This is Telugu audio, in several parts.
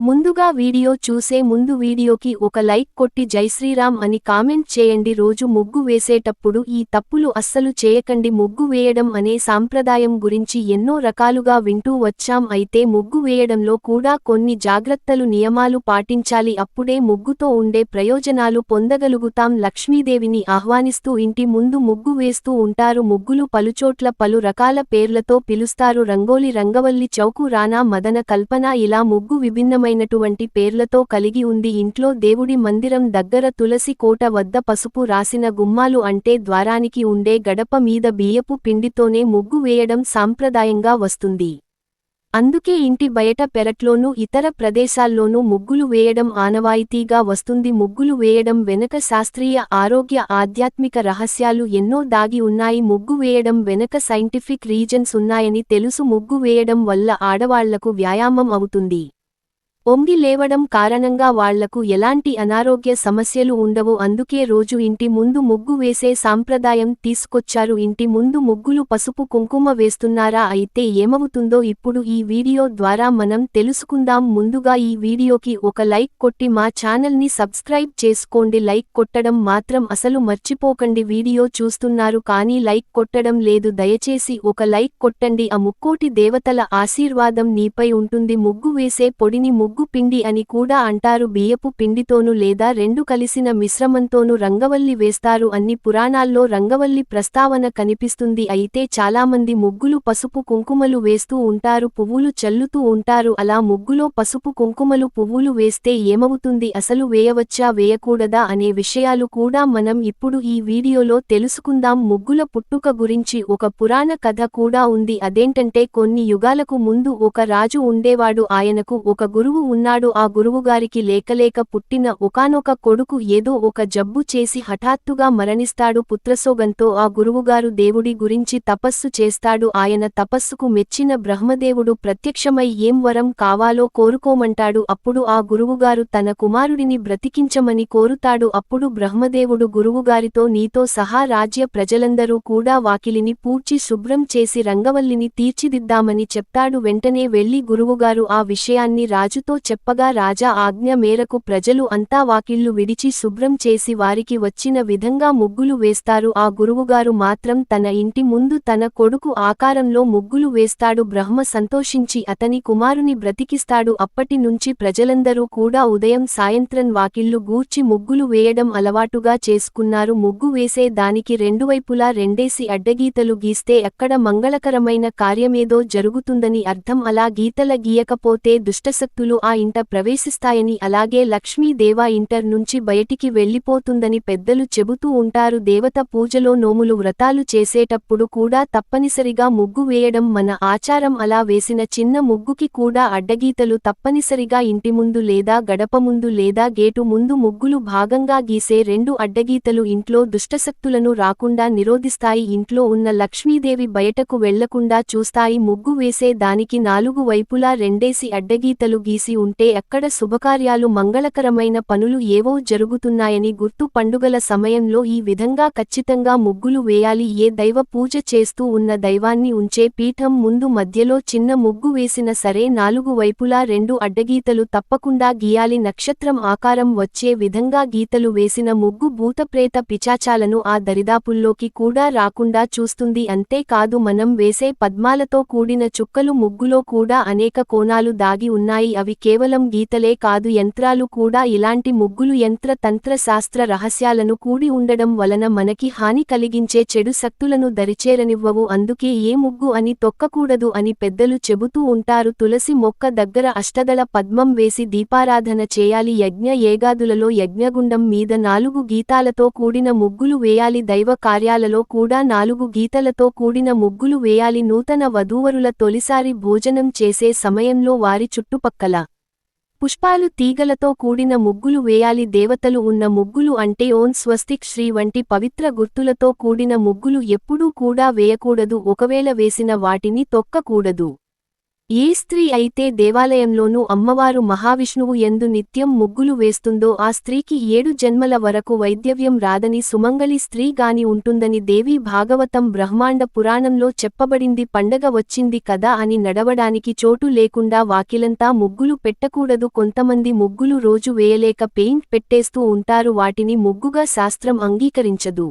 ముందుగా వీడియో చూసే ముందు వీడియోకి ఒక లైక్ కొట్టి జై శ్రీరామ్ అని కామెంట్ చేయండి. రోజు ముగ్గు వేసేటప్పుడు ఈ తప్పులు అస్సలు చేయకండి. ముగ్గు వేయడం అనే సాంప్రదాయం గురించి ఎన్నో రకాలుగా వింటూ వచ్చాం. అయితే ముగ్గు వేయడంలో కూడా కొన్ని జాగ్రత్తలు నియమాలు పాటించాలి. అప్పుడే ముగ్గుతో ఉండే ప్రయోజనాలు పొందగలుగుతాం. లక్ష్మీదేవిని ఆహ్వానిస్తూ ఇంటి ముందు ముగ్గు వేస్తూ ఉంటారు. ముగ్గులు పలుచోట్ల పలు రకాల పేర్లతో పిలుస్తారు. రంగోలి, రంగవల్లి, చౌకు, రానా, మదన, కల్పన ఇలా ముగ్గు విభిన్నమైనటువంటి పేర్లతో కలిగి ఉంది. ఇంట్లో దేవుడి మందిరం దగ్గర తులసి కోట వద్ద పసుపు రాసిన గుమ్మాలు అంటే ద్వారానికి ఉండే గడప మీద బియ్యపు పిండితోనే ముగ్గు వేయడం సాంప్రదాయంగా వస్తుంది. అందుకే ఇంటి బయట పెరట్లోనూ ఇతర ప్రదేశాల్లోనూ ముగ్గులు వేయడం ఆనవాయితీగా వస్తుంది. ముగ్గులు వేయడం వెనక శాస్త్రీయ, ఆరోగ్య, ఆధ్యాత్మిక రహస్యాలు ఎన్నో దాగి ఉన్నాయి. ముగ్గు వేయడం వెనక సైంటిఫిక్ రీజన్స్ ఉన్నాయని తెలుసు. ముగ్గు వేయడం వల్ల ఆడవాళ్లకు వ్యాయామం అవుతుంది. ఒంగి లేవడం కారణంగా వాళ్లకు ఎలాంటి అనారోగ్య సమస్యలు ఉండవు. అందుకే రోజు ఇంటి ముందు ముగ్గు వేసే సాంప్రదాయం తీసుకొచ్చారు. ఇంటి ముందు ముగ్గులు పసుపు కుంకుమ వేస్తున్నారా? అయితే ఏమవుతుందో ఇప్పుడు ఈ వీడియో ద్వారా మనం తెలుసుకుందాం. ముందుగా ఈ వీడియోకి ఒక లైక్ కొట్టి మా ఛానల్ని సబ్స్క్రైబ్ చేసుకోండి. లైక్ కొట్టడం మాత్రం అసలు మర్చిపోకండి. వీడియో చూస్తున్నారు కానీ లైక్ కొట్టడం లేదు. దయచేసి ఒక లైక్ కొట్టండి. ఆ ముక్కోటి దేవతల ఆశీర్వాదం నీపై ఉంటుంది. ముగ్గు వేసే పొడిని ముగ్గు పిండి అని కూడా అంటారు. బియ్యపు పిండితోనూ లేదా రెండు కలిసిన మిశ్రమంతోనూ రంగవల్లి వేస్తారు. అన్ని పురాణాల్లో రంగవల్లి ప్రస్తావన కనిపిస్తుంది. అయితే చాలామంది ముగ్గులు పసుపు కుంకుమలు వేస్తూ ఉంటారు, పువ్వులు చల్లుతూ ఉంటారు. అలా ముగ్గులో పసుపు కుంకుమలు పువ్వులు వేస్తే ఏమవుతుంది? అసలు వేయవచ్చా వేయకూడదా అనే విషయాలు కూడా మనం ఇప్పుడు ఈ వీడియోలో తెలుసుకుందాం. ముగ్గుల పుట్టుక గురించి ఒక పురాణ కథ కూడా ఉంది. అదేంటంటే కొన్ని యుగాలకు ముందు ఒక రాజు ఉండేవాడు. ఆయనకు ఒక గురువు ఉన్నాడు. ఆ గురువుగారికి లేకలేక పుట్టిన ఒకానొక కొడుకు ఏదో ఒక జబ్బు చేసి హఠాత్తుగా మరణిస్తాడు. పుత్రశోకంతో ఆ గురువుగారు దేవుడి గురించి తపస్సు చేస్తాడు. ఆయన తపస్సుకు మెచ్చిన బ్రహ్మదేవుడు ప్రత్యక్షమై ఏం వరం కావాలో కోరుకోమంటాడు. అప్పుడు ఆ గురువుగారు తన కుమారుడిని బ్రతికించమని కోరుతాడు. అప్పుడు బ్రహ్మదేవుడు గురువుగారితో నీతో సహా రాజ్య ప్రజలందరూ కూడా వాకిలిని పూడ్చి శుభ్రం చేసి రంగవల్లిని తీర్చిదిద్దామని చెప్తాడు. వెంటనే వెళ్లి గురువుగారు ఆ విషయాన్ని రాజుతో చెప్పగా రాజా ఆజ్ఞ మేరకు ప్రజలు అంతా వాకిళ్లు విడిచి శుభ్రం చేసి వారికి వచ్చిన విధంగా ముగ్గులు వేస్తారు. ఆ గురువుగారు మాత్రం తన ఇంటి ముందు తన కొడుకు ఆకారంలో ముగ్గులు వేస్తాడు. బ్రహ్మ సంతోషించి అతని కుమారుని బ్రతికిస్తాడు. అప్పటి నుంచి ప్రజలందరూ కూడా ఉదయం సాయంత్రం వాకిళ్లు గూర్చి ముగ్గులు వేయడం అలవాటుగా చేసుకున్నారు. ముగ్గు వేసే దానికి రెండు వైపులా రెండేసి అడ్డగీతలు గీస్తే అక్కడ మంగళకరమైన కార్యమేదో జరుగుతుందని అర్థం. అలా గీతల గీయకపోతే దుష్టశక్తులు ఆ ఇంట ప్రవేశిస్తాయని, అలాగే లక్ష్మీదేవ ఇంటర్ నుంచి బయటికి వెళ్లిపోతుందని పెద్దలు చెబుతూ ఉంటారు. దేవత పూజలో, నోములు, వ్రతాలు చేసేటప్పుడు కూడా తప్పనిసరిగా ముగ్గు వేయడం మన ఆచారం. అలా వేసిన చిన్న ముగ్గుకి కూడా అడ్డగీతలు తప్పనిసరిగా ఇంటి ముందు లేదా గడప ముందు లేదా గేటు ముందు ముగ్గులు భాగంగా గీసే రెండు అడ్డగీతలు ఇంట్లో దుష్టశక్తులను రాకుండా నిరోధిస్తాయి. ఇంట్లో ఉన్న లక్ష్మీదేవి బయటకు వెళ్లకుండా చూస్తాయి. ముగ్గు వేసే దానికి నాలుగు వైపులా రెండేసి అడ్డగీతలు గీసి ఉంటే అక్కడ శుభకార్యాలు, మంగళకరమైన పనులు ఏవో జరుగుతున్నాయని గుర్తు. పండుగల సమయంలో ఈ విధంగా ఖచ్చితంగా ముగ్గులు వేయాలి. ఏ దైవ పూజ చేస్తూ ఉన్న దైవాన్ని ఉంచే పీఠం ముందు మధ్యలో చిన్న ముగ్గు వేసిన సరే నాలుగు వైపులా రెండు అడ్డగీతలు తప్పకుండా గీయాలి. నక్షత్రం ఆకారం వచ్చే విధంగా గీతలు వేసిన ముగ్గు భూతప్రేత పిశాచాలను ఆ దరిదాపుల్లోకి కూడా రాకుండా చూస్తుంది. అంతేకాదు మనం వేసే పద్మాలతో కూడిన చుక్కలు ముగ్గులో కూడా అనేక కోణాలు దాగి ఉన్నాయి. అవి కేవలం గీతలే కాదు, యంత్రాలు కూడా. ఇలాంటి ముగ్గులు యంత్ర తంత్ర శాస్త్ర రహస్యాలను కూడి ఉండడం వలన మనకి హాని కలిగించే చెడు శక్తులను దరిచేరనివ్వవు. అందుకే ఏ ముగ్గు అని తొక్కకూడదు అని పెద్దలు చెబుతూ ఉంటారు. తులసి మొక్క దగ్గర అష్టదళ పద్మం వేసి దీపారాధన చేయాలి. యజ్ఞ ఏగాదులలో యజ్ఞగుండం మీద నాలుగు గీతాలతో కూడిన ముగ్గులు వేయాలి. దైవ కార్యాలలో కూడా నాలుగు గీతలతో కూడిన ముగ్గులు వేయాలి. నూతన వధూవరుల తొలిసారి భోజనం చేసే సమయంలో వారి చుట్టుపక్కల పుష్పాలు, తీగలతో కూడిన ముగ్గులు వేయాలి. దేవతలు ఉన్న ముగ్గులు అంటే ఓం స్వస్తిక్, శ్రీ వంటి పవిత్ర గుర్తులతో కూడిన ముగ్గులు ఎప్పుడూ కూడా వేయకూడదు. ఒకవేళ వేసిన వాటిని తొక్కకూడదు. ఏ స్త్రీ అయితే దేవాలయంలోనూ అమ్మవారు మహావిష్ణువు యందు నిత్యం ముగ్గులు వేస్తుందో ఆ స్త్రీకి 7 జన్మల వరకు వైద్యవ్యం రాదని సుమంగళి స్త్రీ గాని ఉంటుందని దేవీ భాగవతం బ్రహ్మాండ పురాణంలో చెప్పబడింది. పండగ వచ్చింది కదా అని నడవడానికి చోటు లేకుండా వాకిలంతా ముగ్గులు పెట్టకూడదు. కొంతమంది ముగ్గులు రోజు వేయలేక పెయింట్ పెట్టేస్తూ ఉంటారు. వాటిని ముగ్గుగా శాస్త్రం అంగీకరించదు.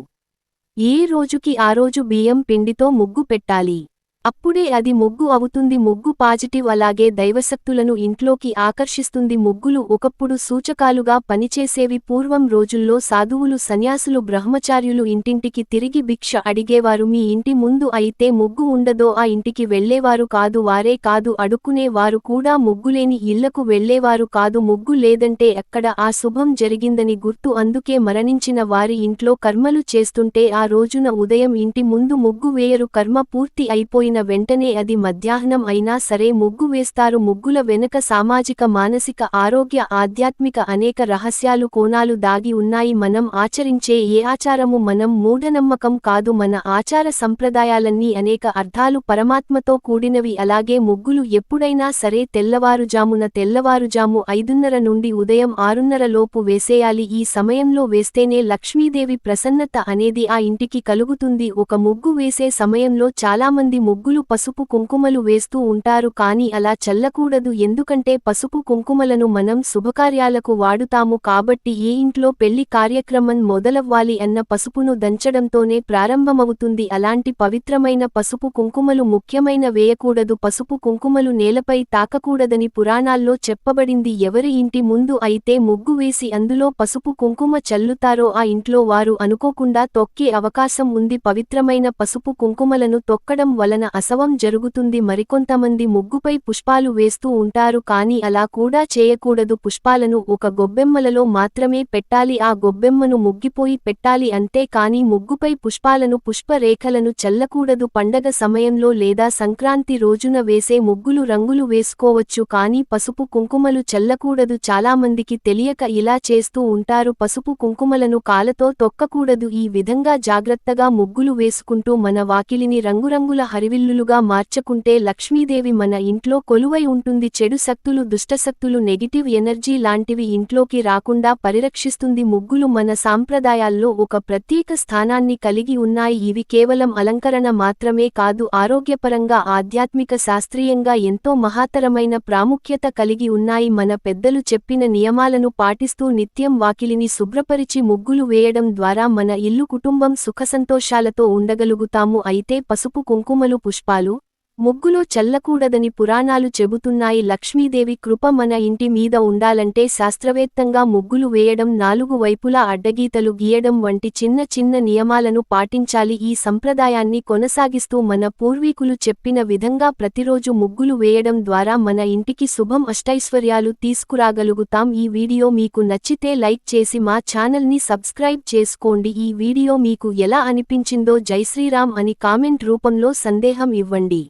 ఏ రోజుకి ఆ రోజు బియ్యం పిండితో ముగ్గు పెట్టాలి. అప్పుడే అది ముగ్గు అవుతుంది. ముగ్గు పాజిటివ్, అలాగే దైవశక్తులను ఇంట్లోకి ఆకర్షిస్తుంది. ముగ్గులు ఒకప్పుడు సూచకాలుగా పనిచేసేవి. పూర్వం రోజుల్లో సాధువులు, సన్యాసులు, బ్రహ్మచార్యులు ఇంటింటికి తిరిగి భిక్ష అడిగేవారు. మీ ఇంటి ముందు అయితే ముగ్గు ఉండదో ఆ ఇంటికి వెళ్లేవారు కాదు. వారే కాదు, అడుక్కునే వారు కూడా ముగ్గులేని ఇళ్లకు వెళ్లేవారు కాదు. ముగ్గు లేదంటే అక్కడ ఆ శుభం జరిగిందని గుర్తు. అందుకే మరణించిన వారి ఇంట్లో కర్మలు చేస్తుంటే ఆ రోజున ఉదయం ఇంటి ముందు ముగ్గు వేయరు. కర్మ పూర్తి అయిపోయిన వెంటనే అది మధ్యాహ్నం అయినా సరే ముగ్గు వేస్తారు. ముగ్గుల వెనక సామాజిక, మానసిక, ఆరోగ్య, ఆధ్యాత్మిక అనేక రహస్యాలు, కోణాలు దాగి ఉన్నాయి. మనం ఆచరించే ఏ ఆచారము మనం మూఢనమ్మకం కాదు. మన ఆచార సంప్రదాయాలన్నీ అనేక అర్థాలు, పరమాత్మతో కూడినవి. అలాగే ముగ్గులు ఎప్పుడైనా సరే తెల్లవారుజాము 5:30 నుండి ఉదయం 6:30 లోపు వేసేయాలి. ఈ సమయంలో వేస్తేనే లక్ష్మీదేవి ప్రసన్నత అనేది ఆ ఇంటికి కలుగుతుంది. ఒక ముగ్గు వేసే సమయంలో చాలామంది ముగ్గులు పసుపు కుంకుమలు వేస్తూ ఉంటారు. కానీ అలా చల్లకూడదు. ఎందుకంటే పసుపు కుంకుమలను మనం శుభకార్యాలకు వాడుతాము కాబట్టి ఏ ఇంట్లో పెళ్లి కార్యక్రమం మొదలవ్వాలి అన్న పసుపును దంచడంతోనే ప్రారంభమవుతుంది. అలాంటి పవిత్రమైన పసుపు కుంకుమలు ముఖ్యమైన వేయకూడదు. పసుపు కుంకుమలు నేలపై తాకకూడదని పురాణాల్లో చెప్పబడింది. ఎవరి ఇంటి ముందు అయితే ముగ్గు వేసి అందులో పసుపు కుంకుమ చల్లుతారో ఆ ఇంట్లో వారు అనుకోకుండా తొక్కే అవకాశం ఉంది. పవిత్రమైన పసుపు కుంకుమలను తొక్కడం వలన అశుభం జరుగుతుంది. మరికొంతమంది ముగ్గుపై పుష్పాలు వేస్తూ ఉంటారు. కానీ అలా కూడా చేయకూడదు. పుష్పాలను ఒక గొబ్బెమ్మలలో మాత్రమే పెట్టాలి. ఆ గొబ్బెమ్మను ముగ్గిపోయి పెట్టాలి అంతే కానీ ముగ్గుపై పుష్పాలను, పుష్పరేఖలను చల్లకూడదు. పండగ సమయంలో లేదా సంక్రాంతి రోజున వేసే ముగ్గులు రంగులు వేసుకోవచ్చు కానీ పసుపు కుంకుమలు చల్లకూడదు. చాలామందికి తెలియక ఇలా చేస్తూ ఉంటారు. పసుపు కుంకుమలను కాలతో తొక్కకూడదు. ఈ విధంగా జాగ్రత్తగా ముగ్గులు వేసుకుంటూ మన వాకిలిని రంగురంగుల హరివిల్లులుగా మార్చుకుంటే లక్ష్మీదేవి మన ఇంట్లో కొలువై ఉంటుంది. చెడు శక్తులు, దుష్టశక్తులు, నెగిటివ్ ఎనర్జీ లాంటివి ఇంట్లోకి రాకుండా పరిరక్షిస్తుంది. ముగ్గులు మన సాంప్రదాయాల్లో ఒక ప్రత్యేక స్థానాన్ని కలిగి ఉన్నాయి. ఇవి కేవలం అలంకరణ మాత్రమే కాదు, ఆరోగ్యపరంగా, ఆధ్యాత్మిక, శాస్త్రీయంగా ఎంతో మహత్తరమైన ప్రాముఖ్యత కలిగి ఉన్నాయి. మన పెద్దలు చెప్పిన నియమాలను పాటిస్తూ నిత్యం వాకిలిని శుభ్రపరిచి ముగ్గులు వేయడం ద్వారా మన ఇల్లు, కుటుంబం సుఖసంతోషాలతో ఉండగలుగుతాము. అయితే పసుపు కుంకుమలు, పుష్పాలు ముగ్గులో చల్లకూడదని పురాణాలు చెబుతున్నాయి. లక్ష్మీదేవి కృప మన ఇంటి మీద ఉండాలంటే శాస్త్రవేత్తంగా ముగ్గులు వేయడం, 4 వైపులా అడ్డగీతలు గీయడం వంటి చిన్న చిన్న నియమాలను పాటించాలి. ఈ సంప్రదాయాన్ని కొనసాగిస్తూ మన పూర్వీకులు చెప్పిన విధంగా ప్రతిరోజు ముగ్గులు వేయడం ద్వారా మన ఇంటికి శుభం, అష్టైశ్వర్యాలు తీసుకురాగలుగుతాం. ఈ వీడియో మీకు నచ్చితే లైక్ చేసి మా ఛానల్ని సబ్స్క్రైబ్ చేసుకోండి. ఈ వీడియో మీకు ఎలా అనిపించిందో జై శ్రీరామ్ అని కామెంట్ రూపంలో సందేహం ఇవ్వండి.